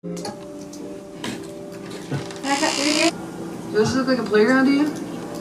Does this look like a playground to you?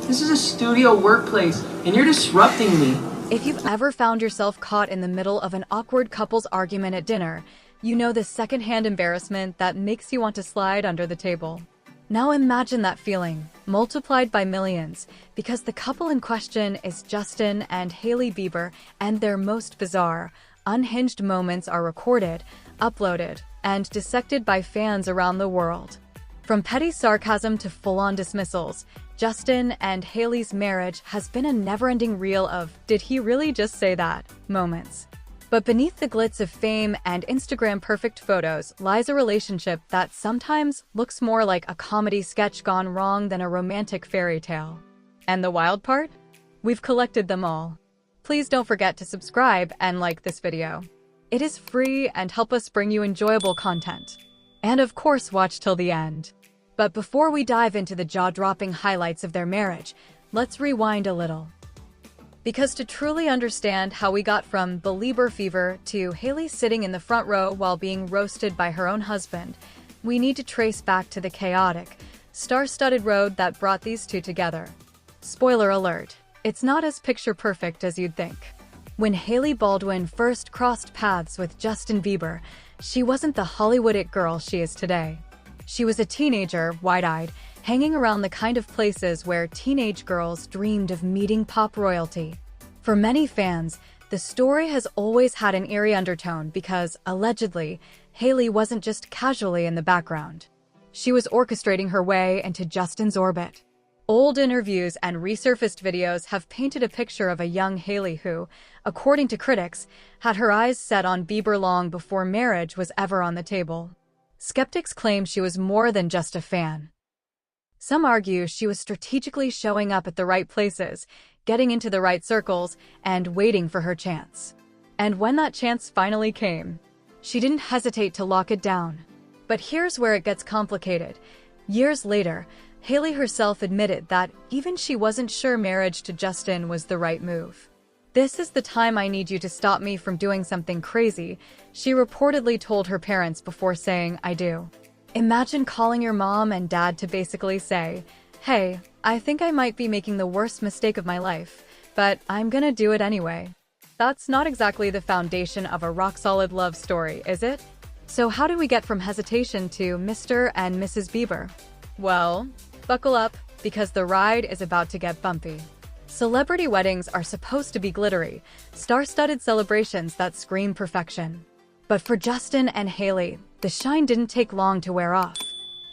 This is a studio workplace, and you're disrupting me. If you've ever found yourself caught in the middle of an awkward couple's argument at dinner, you know the secondhand embarrassment that makes you want to slide under the table. Now imagine that feeling, multiplied by millions, because the couple in question is Justin and Hailey Bieber, and their most bizarre, unhinged moments are recorded, uploaded, and dissected by fans around the world. From petty sarcasm to full-on dismissals, Justin and Hailey's marriage has been a never-ending reel of "did he really just say that?" moments. But beneath the glitz of fame and Instagram-perfect photos lies a relationship that sometimes looks more like a comedy sketch gone wrong than a romantic fairy tale. And the wild part? We've collected them all. Please don't forget to subscribe and like this video. It is free and help us bring you enjoyable content. And of course, watch till the end. But before we dive into the jaw-dropping highlights of their marriage, let's rewind a little. Because to truly understand how we got from Belieber fever to Hailey sitting in the front row while being roasted by her own husband, we need to trace back to the chaotic, star-studded road that brought these two together. Spoiler alert, it's not as picture-perfect as you'd think. When Hailey Baldwin first crossed paths with Justin Bieber, she wasn't the Hollywood it girl she is today. She was a teenager, wide-eyed, hanging around the kind of places where teenage girls dreamed of meeting pop royalty. For many fans, the story has always had an eerie undertone because, allegedly, Hailey wasn't just casually in the background. She was orchestrating her way into Justin's orbit. Old interviews and resurfaced videos have painted a picture of a young Hailey who, according to critics, had her eyes set on Bieber long before marriage was ever on the table. Skeptics claim she was more than just a fan. Some argue she was strategically showing up at the right places, getting into the right circles, and waiting for her chance. And when that chance finally came, she didn't hesitate to lock it down. But here's where it gets complicated. Years later, Hailey herself admitted that even she wasn't sure marriage to Justin was the right move. "This is the time I need you to stop me from doing something crazy," she reportedly told her parents before saying, "I do." Imagine calling your mom and dad to basically say, "Hey, I think I might be making the worst mistake of my life, but I'm gonna do it anyway." That's not exactly the foundation of a rock-solid love story, is it? So how do we get from hesitation to Mr. and Mrs. Bieber? Well, buckle up, because the ride is about to get bumpy. Celebrity weddings are supposed to be glittery, star-studded celebrations that scream perfection. But for Justin and Hailey, the shine didn't take long to wear off.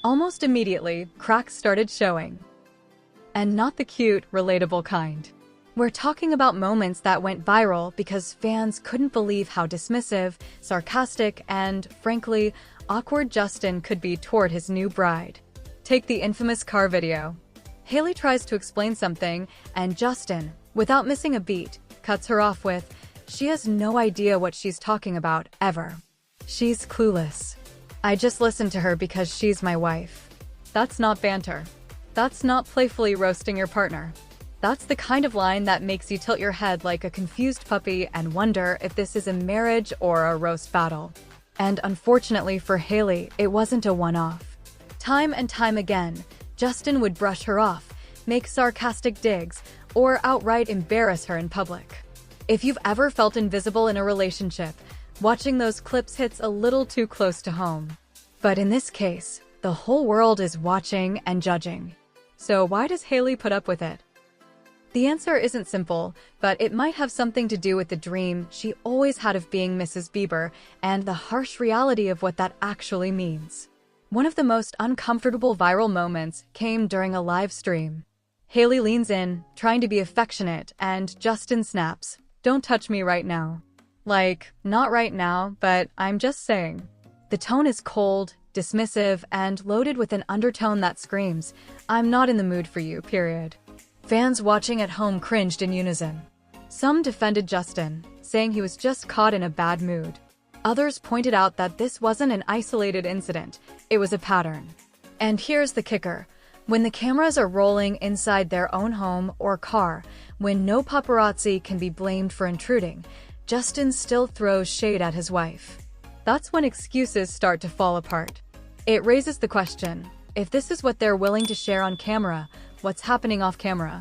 Almost immediately, cracks started showing. And not the cute, relatable kind. We're talking about moments that went viral because fans couldn't believe how dismissive, sarcastic, and, frankly, awkward Justin could be toward his new bride. Take the infamous car video. Hailey tries to explain something, and Justin, without missing a beat, cuts her off with, "She has no idea what she's talking about, ever. She's clueless. I just listen to her because she's my wife." That's not banter. That's not playfully roasting your partner. That's the kind of line that makes you tilt your head like a confused puppy and wonder if this is a marriage or a roast battle. And unfortunately for Hailey, it wasn't a one-off. Time and time again, Justin would brush her off, make sarcastic digs, or outright embarrass her in public. If you've ever felt invisible in a relationship, watching those clips hits a little too close to home. But in this case, the whole world is watching and judging. So why does Hailey put up with it? The answer isn't simple, but it might have something to do with the dream she always had of being Mrs. Bieber and the harsh reality of what that actually means. One of the most uncomfortable viral moments came during a live stream. Hailey leans in, trying to be affectionate, and Justin snaps, "Don't touch me right now." Like, not right now, but I'm just saying. The tone is cold, dismissive, and loaded with an undertone that screams, "I'm not in the mood for you, period." Fans watching at home cringed in unison. Some defended Justin, saying he was just caught in a bad mood. Others pointed out that this wasn't an isolated incident, it was a pattern. And here's the kicker. When the cameras are rolling inside their own home or car, when no paparazzi can be blamed for intruding, Justin still throws shade at his wife. That's when excuses start to fall apart. It raises the question, if this is what they're willing to share on camera, what's happening off camera?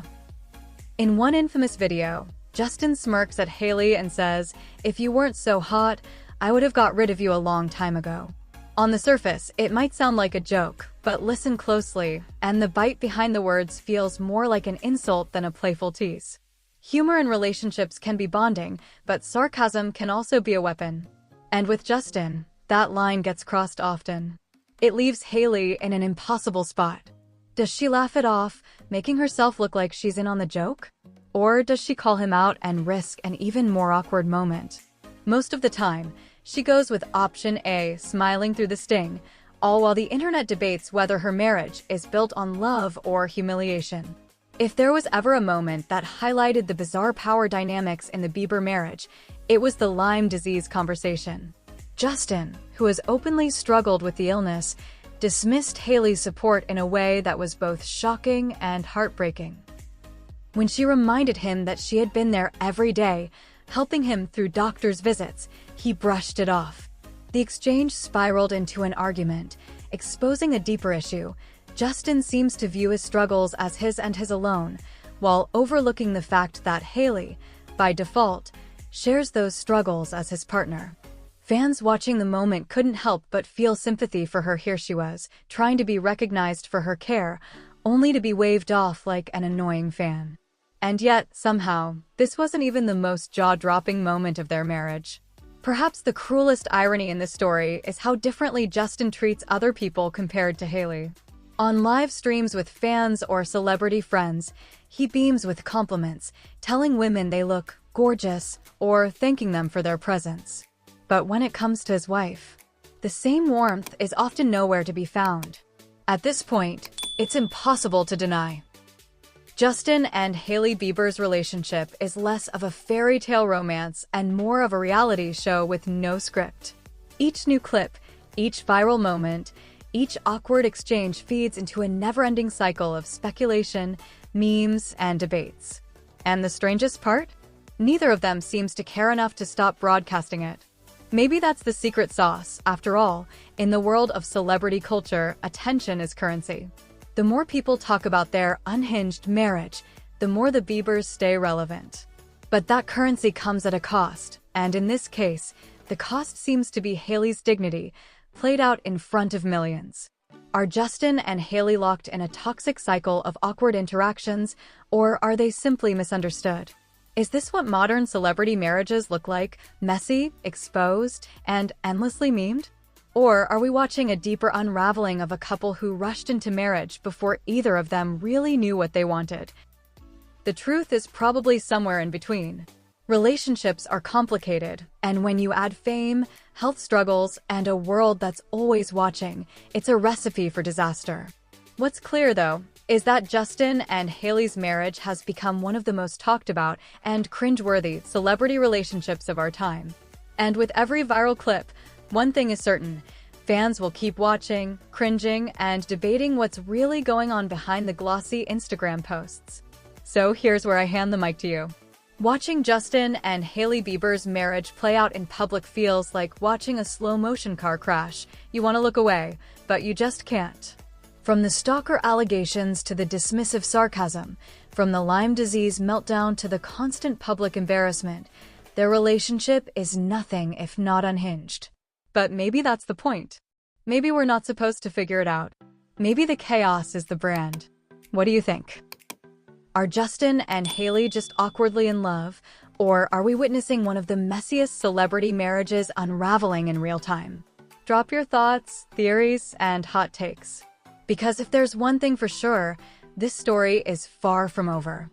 In one infamous video, Justin smirks at Hailey and says, "If you weren't so hot, I would have got rid of you a long time ago." On the surface, it might sound like a joke, but listen closely, and the bite behind the words feels more like an insult than a playful tease. Humor in relationships can be bonding, but sarcasm can also be a weapon. And with Justin, that line gets crossed often. It leaves Hailey in an impossible spot. Does she laugh it off, making herself look like she's in on the joke? Or does she call him out and risk an even more awkward moment? Most of the time, she goes with option A, smiling through the sting, all while the internet debates whether her marriage is built on love or humiliation. If there was ever a moment that highlighted the bizarre power dynamics in the Bieber marriage, it was the Lyme disease conversation. Justin, who has openly struggled with the illness, dismissed Hailey's support in a way that was both shocking and heartbreaking. When she reminded him that she had been there every day, helping him through doctor's visits, he brushed it off. The exchange spiraled into an argument, exposing a deeper issue. Justin seems to view his struggles as his and his alone, while overlooking the fact that Hailey, by default, shares those struggles as his partner. Fans watching the moment couldn't help but feel sympathy for her. Here she was, trying to be recognized for her care, only to be waved off like an annoying fan. And yet, somehow, this wasn't even the most jaw-dropping moment of their marriage. Perhaps the cruelest irony in this story is how differently Justin treats other people compared to Hailey. On live streams with fans or celebrity friends, he beams with compliments, telling women they look gorgeous or thanking them for their presence. But when it comes to his wife, the same warmth is often nowhere to be found. At this point, it's impossible to deny. Justin and Hailey Bieber's relationship is less of a fairy tale romance and more of a reality show with no script. Each new clip, each viral moment, each awkward exchange feeds into a never-ending cycle of speculation, memes, and debates. And the strangest part? Neither of them seems to care enough to stop broadcasting it. Maybe that's the secret sauce. After all, in the world of celebrity culture, attention is currency. The more people talk about their unhinged marriage, the more the Biebers stay relevant. But that currency comes at a cost, and in this case, the cost seems to be Hailey's dignity, played out in front of millions. Are Justin and Hailey locked in a toxic cycle of awkward interactions, or are they simply misunderstood? Is this what modern celebrity marriages look like, messy, exposed, and endlessly memed? Or are we watching a deeper unraveling of a couple who rushed into marriage before either of them really knew what they wanted? The truth is probably somewhere in between. Relationships are complicated, and when you add fame, health struggles, and a world that's always watching, it's a recipe for disaster. What's clear, though, is that Justin and Hailey's marriage has become one of the most talked about and cringe-worthy celebrity relationships of our time. And with every viral clip, one thing is certain: fans will keep watching, cringing, and debating what's really going on behind the glossy Instagram posts. So here's where I hand the mic to you. Watching Justin and Hailey Bieber's marriage play out in public feels like watching a slow-motion car crash. You want to look away, but you just can't. From the stalker allegations to the dismissive sarcasm, from the Lyme disease meltdown to the constant public embarrassment, their relationship is nothing if not unhinged. But maybe that's the point. Maybe we're not supposed to figure it out. Maybe the chaos is the brand. What do you think? Are Justin and Hailey just awkwardly in love, or are we witnessing one of the messiest celebrity marriages unraveling in real time? Drop your thoughts, theories, and hot takes. Because if there's one thing for sure, this story is far from over.